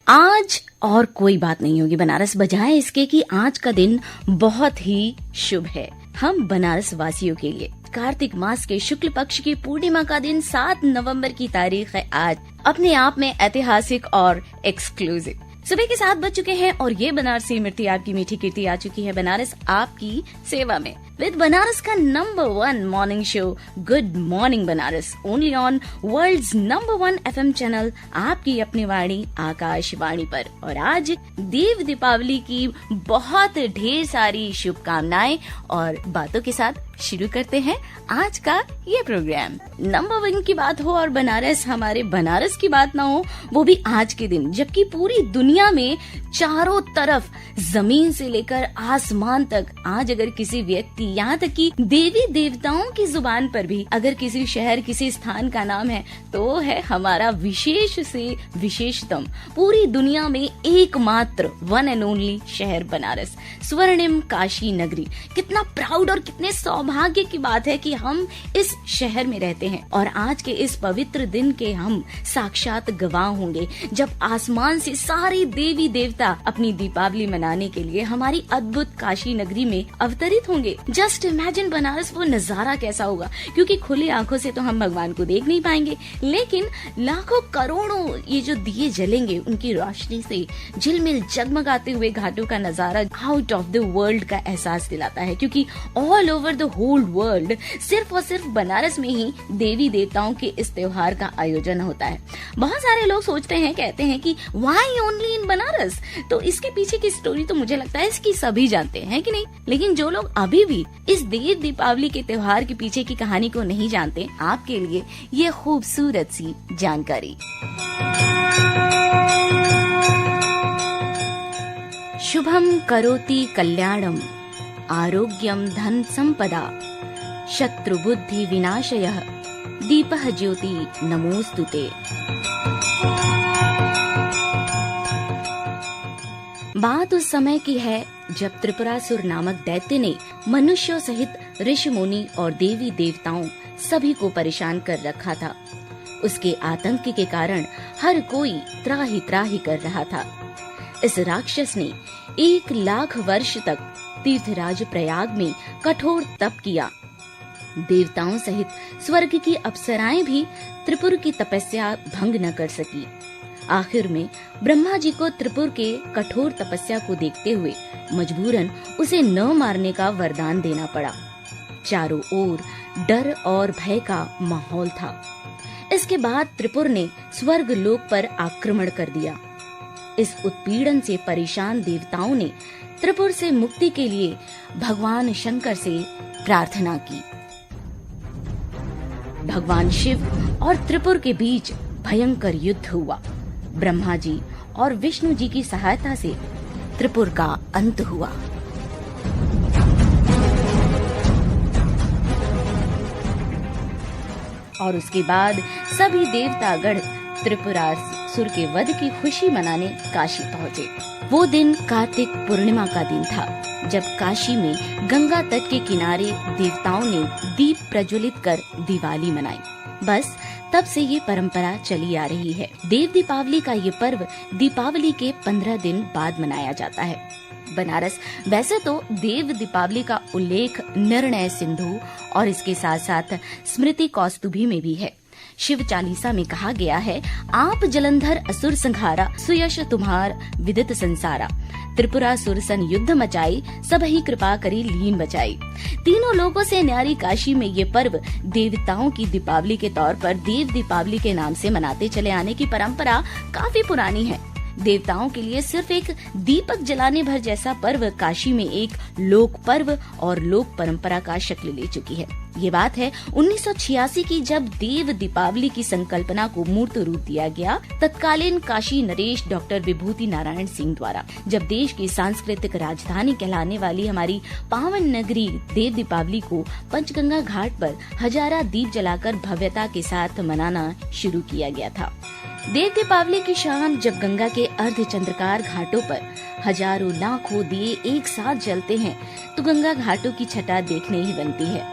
आज और कोई बात नहीं होगी बनारस बजाए इसके कि आज का दिन बहुत ही शुभ है हम बनारस वासियों के लिए। कार्तिक मास के शुक्ल पक्ष की पूर्णिमा का दिन 7 नवंबर की तारीख है आज, अपने आप में ऐतिहासिक और एक्सक्लूसिव। सुबह के 7 बज चुके हैं और ये बनारसी मिर्ची आपकी मीठी कीर्ति आ चुकी है बनारस आपकी सेवा में विद बनारस का number 1 morning show good morning Banaras, only on world's number 1 FM channel आपकी अपनी वाणी आकाशवाणी पर। और आज देव दीपावली की बहुत ढेर सारी शुभकामनाएं और बातों के साथ शुरू करते हैं आज का ये प्रोग्राम। नंबर 1 की बात हो और बनारस हमारे बनारस की बात ना हो, वो भी आज के दिन जबकि पूरी दुनिया में चारों तरफ जमीन से लेकर आसमान तक आज अगर किसी व्यक्ति यहाँ तक कि देवी देवताओं की जुबान पर भी अगर किसी शहर किसी स्थान का नाम है तो है हमारा विशेष से विशेषतम पूरी दुनिया में एकमात्र वन एंड ओनली शहर बनारस, स्वर्णिम काशी नगरी। कितना प्राउड और कितने सौभाग्य की बात है कि हम इस शहर में रहते हैं और आज के इस पवित्र दिन के हम साक्षात गवाह होंगे जब आसमान से सारे देवी देवता अपनी दीपावली मनाने के लिए हमारी अद्भुत काशी नगरी में अवतरित होंगे। जस्ट इमेजिन बनारस वो नजारा कैसा होगा, क्योंकि खुली आंखों से तो हम भगवान को देख नहीं पाएंगे, लेकिन लाखों करोड़ों ये जो दिए जलेंगे उनकी रोशनी से झिलमिल जगमगाते हुए घाटों का नजारा आउट ऑफ द वर्ल्ड का एहसास दिलाता है। क्योंकि all over the whole world सिर्फ और सिर्फ बनारस में ही देवी देवताओं के इस त्योहार का आयोजन होता है। बहुत सारे लोग सोचते हैं, कहते हैं कि व्हाई ओनली इन बनारस, तो इसके पीछे की स्टोरी तो मुझे लगता है इसकी सभी जानते हैं कि नहीं। लेकिन जो लोग अभी भी इस देव दीपावली के त्योहार के पीछे की कहानी को नहीं जानते, आपके लिए ये खूबसूरत सी जानकारी। शुभम करोति कल्याणम आरोग्यम धन संपदा शत्रु बुद्धि विनाशयः दीपः ज्योति नमोस्तुते। बात उस समय की है जब त्रिपुरासुर नामक दैत्य ने मनुष्यों सहित ऋषि मुनि और देवी देवताओं सभी को परेशान कर रखा था। उसके आतंक के कारण हर कोई त्राही त्राही कर रहा था। इस राक्षस ने 1 लाख वर्ष तक तीर्थराज प्रयाग में कठोर तप किया। देवताओं सहित स्वर्ग की अप्सराएं भी त्रिपुर की तपस्या भंग न कर सकी। आखिर में ब्रह्मा जी को त्रिपुर के कठोर तपस्या को देखते हुए मजबूरन उसे न मारने का वरदान देना पड़ा। चारों ओर डर और भय का माहौल था। इसके बाद त्रिपुर ने स्वर्ग लोक पर आक्रमण कर दिया। इस उत्पीड़न से परेशान देवताओं ने त्रिपुर से मुक्ति के लिए भगवान शंकर से प्रार्थना की। भगवान शिव और त्रिपुर के बीच भयंकर युद्ध हुआ। ब्रह्मा जी और विष्णु जी की सहायता से त्रिपुर का अंत हुआ। और उसके बाद सभी देवतागण त्रिपुरासुर के वध की खुशी मनाने काशी पहुँचे। वो दिन कार्तिक पूर्णिमा का दिन था जब काशी में गंगा तट के किनारे देवताओं ने दीप प्रज्वलित कर दिवाली मनाई। बस तब से ये परंपरा चली आ रही है। देव दीपावली का ये पर्व दीपावली के 15 दिन बाद मनाया जाता है। बनारस वैसे तो देव दीपावली का उल्लेख निर्णय सिंधु और इसके साथ साथ स्मृति कौस्तुभी में भी है। शिव चालीसा में कहा गया है, आप जलंधर असुर संहारा सुयश तुम्हार विदित संसारा, त्रिपुरासुर सन युद्ध मचाई सब ही कृपा करी लीन बचाई। तीनों लोगों से न्यारी काशी में ये पर्व देवताओं की दीपावली के तौर पर देव दीपावली के नाम से मनाते चले आने की परंपरा काफी पुरानी है। देवताओं के लिए सिर्फ एक दीपक जलाने भर जैसा पर्व काशी में एक लोक पर्व और लोक परंपरा का शक्ल ले चुकी है। ये बात है 1986 की, जब देव दीपावली की संकल्पना को मूर्त रूप दिया गया तत्कालीन काशी नरेश डॉक्टर विभूति नारायण सिंह द्वारा। जब देश की सांस्कृतिक राजधानी कहलाने वाली हमारी पावन नगरी देव दीपावली को पंचगंगा घाट पर हजारा दीप जलाकर भव्यता के साथ मनाना शुरू किया गया था। देव दीपावली की शाम जब गंगा के अर्धचंद्रकार घाटों पर हजारों लाखों दिए एक साथ जलते हैं तो गंगा घाटों की छटा देखने ही बनती है।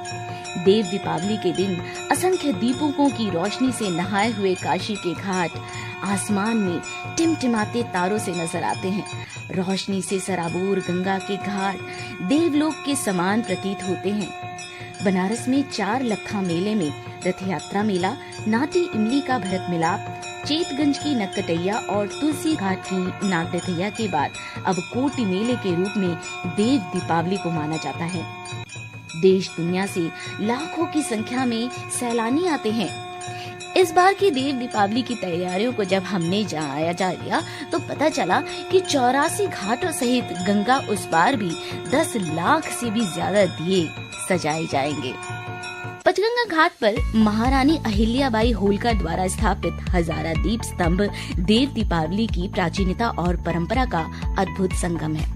देव दीपावली के दिन असंख्य दीपकों की रोशनी से नहाए हुए काशी के घाट आसमान में टिमटिमाते तारों से नजर आते हैं। रोशनी से सराबोर गंगा के घाट देवलोक के समान प्रतीत होते हैं। बनारस में 4 लखा मेले में रथ यात्रा मेला, नाटी इमली का भरत मिलाप, चेतगंज की नककटैया और तुलसी घाट की नागदथैया के बाद अब कोटि मेले के रूप में देव दीपावली को माना जाता है। देश दुनिया से लाखों की संख्या में सैलानी आते हैं। इस बार की देव दीपावली की तैयारियों को जब हमने जायजा लिया तो पता चला कि 84 घाटों सहित गंगा उस बार भी 10 लाख से भी ज्यादा दिए सजाए जाएंगे। पंचगंगा घाट पर महारानी अहिल्याबाई होलकर द्वारा स्थापित हजारा दीप स्तंभ देव दीपावली की प्राचीनता और परंपरा का अद्भुत संगम है।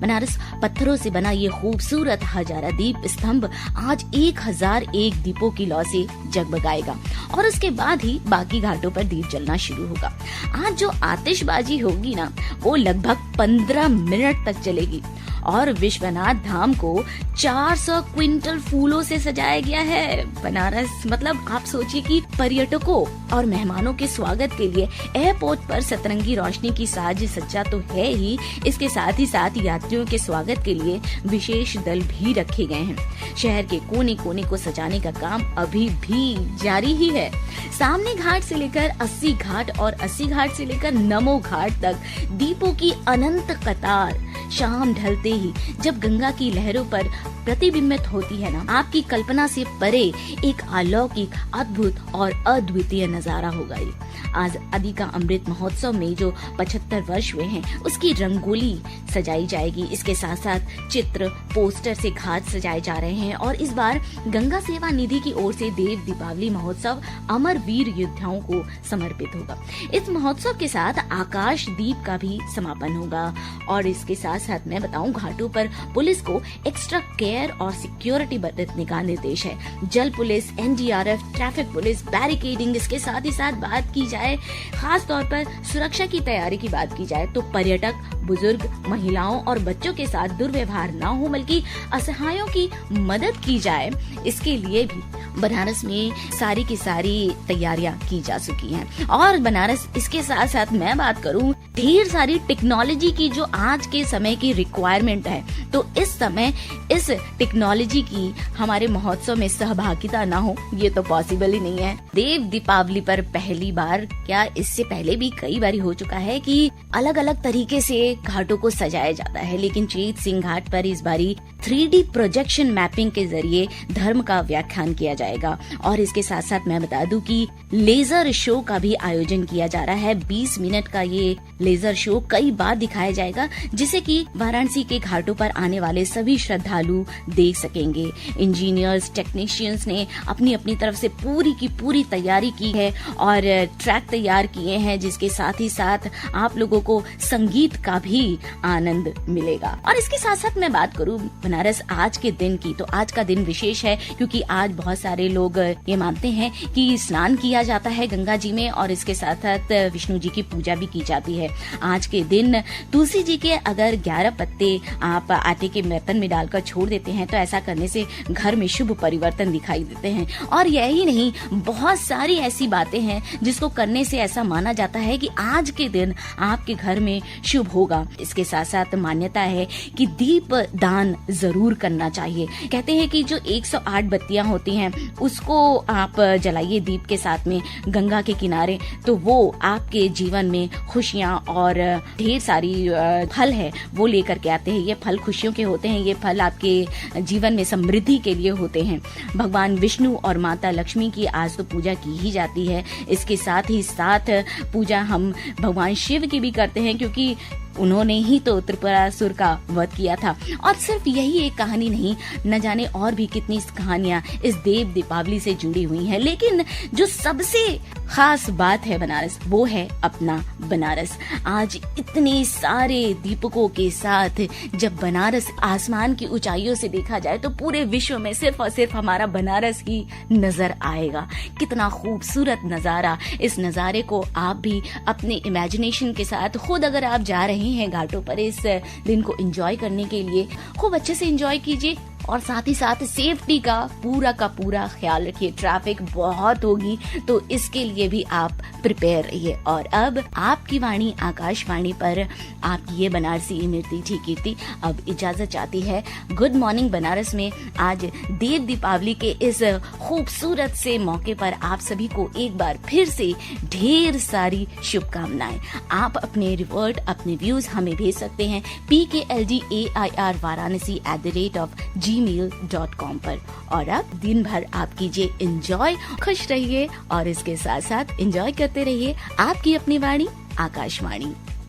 बनारस पत्थरों से बना ये खूबसूरत हजारा दीप स्तंभ आज 1001 दीपों की लौ से जगमगाएगा और उसके बाद ही बाकी घाटों पर दीप जलना शुरू होगा। आज जो आतिशबाजी होगी ना, वो लगभग 15 मिनट तक चलेगी और विश्वनाथ धाम को 400 क्विंटल फूलों से सजाया गया है। बनारस मतलब आप सोचिए कि पर्यटकों और मेहमानों के स्वागत के लिए एयरपोर्ट पर सतरंगी रोशनी की साज सज्जा तो है ही, इसके साथ ही साथ यात्रियों के स्वागत के लिए विशेष दल भी रखे गए हैं। शहर के कोने कोने को सजाने का काम अभी भी जारी ही है। सामने घाट से लेकर 80 घाट और 80 घाट से लेकर नमो घाट तक दीपों की अनंत कतार शाम ढलते ही जब गंगा की लहरों पर प्रतिबिंबित होती है ना, आपकी कल्पना से परे एक अलौकिक, अद्भुत और अद्वितीय नजारा होगा ये। आज आदि का अमृत महोत्सव में जो 75 वर्ष हुए हैं, उसकी रंगोली सजाई जाएगी। इसके साथ साथ चित्र, पोस्टर से घाट सजाए जा रहे हैं और इस बार गंगा सेवा निधि की ओर से देव दीपावली महोत्सव अमर वीर योद्धाओं को समर्पित होगा। इस महोत्सव के साथ आकाश दीप का भी समापन होगा और इसके साथ साथ मैं बताऊं, घाटों पर पुलिस को एक्स्ट्रा केयर और सिक्योरिटी बरतने का निर्देश है। जल police, NDRF, traffic police, barricading, इसके साथ ही साथ बात की जाए खास तौर पर सुरक्षा की तैयारी की बात की जाए तो पर्यटक, बुजुर्ग, महिलाओं और बच्चों के साथ दुर्व्यवहार न हो बल्कि असहायों की मदद की जाए, इसके लिए भी बनारस में सारी की सारी तैयारियां की जा चुकी हैं। और बनारस इसके साथ साथ मैं बात करूं, ढेर सारी टेक्नोलॉजी की जो आज के समय की रिक्वायरमेंट है, तो इस समय इस टेक्नोलॉजी की हमारे महोत्सव में सहभागिता ना हो ये तो पॉसिबल ही नहीं है। देव दीपावली पर पहली बार, क्या इससे पहले भी कई बार हो चुका है कि अलग अलग तरीके से घाटों को सजाया जाता है, लेकिन चेत सिंह घाट पर इस बारी 3D प्रोजेक्शन मैपिंग के जरिए धर्म का व्याख्यान किया जाएगा। और इसके साथ साथ मैं बता दूं कि लेजर शो का भी आयोजन किया जा रहा है। 20 मिनट का ये लेजर शो कई बार दिखाया जाएगा, जिसे कि वाराणसी के घाटों पर आने वाले सभी श्रद्धालु देख सकेंगे। इंजीनियर्स, टेक्नीशियंस ने अपनी अपनी तरफ से पूरी की पूरी तैयारी की है और ट्रैक तैयार किए हैं, जिसके साथ ही साथ आप लोगों को संगीत का भी आनंद मिलेगा। और इसके साथ साथ मैं बात करूं बनारस आज के दिन की, तो आज का दिन विशेष है क्योंकि आज बहुत सारे लोग ये मानते हैं कि स्नान किया जाता है गंगा जी में और इसके साथ साथ विष्णु जी की पूजा भी की जाती है। आज के दिन तुलसी जी के अगर 11 पत्ते आप आटे के बर्तन में डालकर छोड़ देते हैं तो ऐसा करने से घर में शुभ परिवर्तन दिखाई देते हैं। और यही नहीं, बहुत सारी ऐसी बातें हैं जिसको करने से ऐसा माना जाता है कि आज के दिन आपके घर में शुभ होगा। इसके साथ साथ मान्यता है कि दीप दान जरूर करना चाहिए। कहते हैं कि जो 108 बत्तियां होती हैं उसको आप जलाइए दीप के साथ में गंगा के किनारे, तो वो आपके जीवन में खुशियां और ढेर सारी फल है वो लेकर के आते हैं। ये फल खुशियों के होते हैं, ये फल आपके जीवन में समृद्धि के लिए होते हैं। भगवान विष्णु और माता लक्ष्मी की आज तो पूजा की ही जाती है। इसके साथ ही साथ पूजा हम भगवान शिव की भी करते हैं क्योंकि उन्होंने ही तो त्रिपुरासुर का वध किया था। और सिर्फ यही एक कहानी नहीं, न जाने और भी कितनी कहानियां इस देव दीपावली से जुड़ी हुई हैं, लेकिन जो सबसे खास बात है बनारस, वो है अपना बनारस। आज इतने सारे दीपकों के साथ जब बनारस आसमान की ऊंचाइयों से देखा जाए तो पूरे विश्व में सिर्फ और सिर्फ हमारा बनारस ही नजर आएगा। कितना खूबसूरत नजारा। इस नजारे को आप भी अपने इमेजिनेशन के साथ खुद अगर आप जा रहे हैं घाटों पर इस दिन को एंजॉय करने के लिए, खूब अच्छे से एंजॉय कीजिए। और साथ ही साथ सेफ्टी का पूरा ख्याल रखिए। ट्रैफिक बहुत होगी तो इसके लिए भी आप प्रिपेयर रहिए। और अब आपकी वाणी आकाशवाणी पर आपकी ये बनारसी इमरती ठीक कीर्ति अब इजाजत चाहती है। गुड मॉर्निंग बनारस में आज देव दीपावली के इस खूबसूरत से मौके पर आप सभी को एक बार फिर से ढेर सारी शुभकामनाएं। आप अपने रिवर्ट, अपने व्यूज हमें भेज सकते हैं pkldair@gmail.com पर। और अब दिन भर आप कीजिए एंजॉय, खुश रहिए और इसके साथ साथ एंजॉय करते रहिए आपकी अपनी वाणी आकाशवाणी।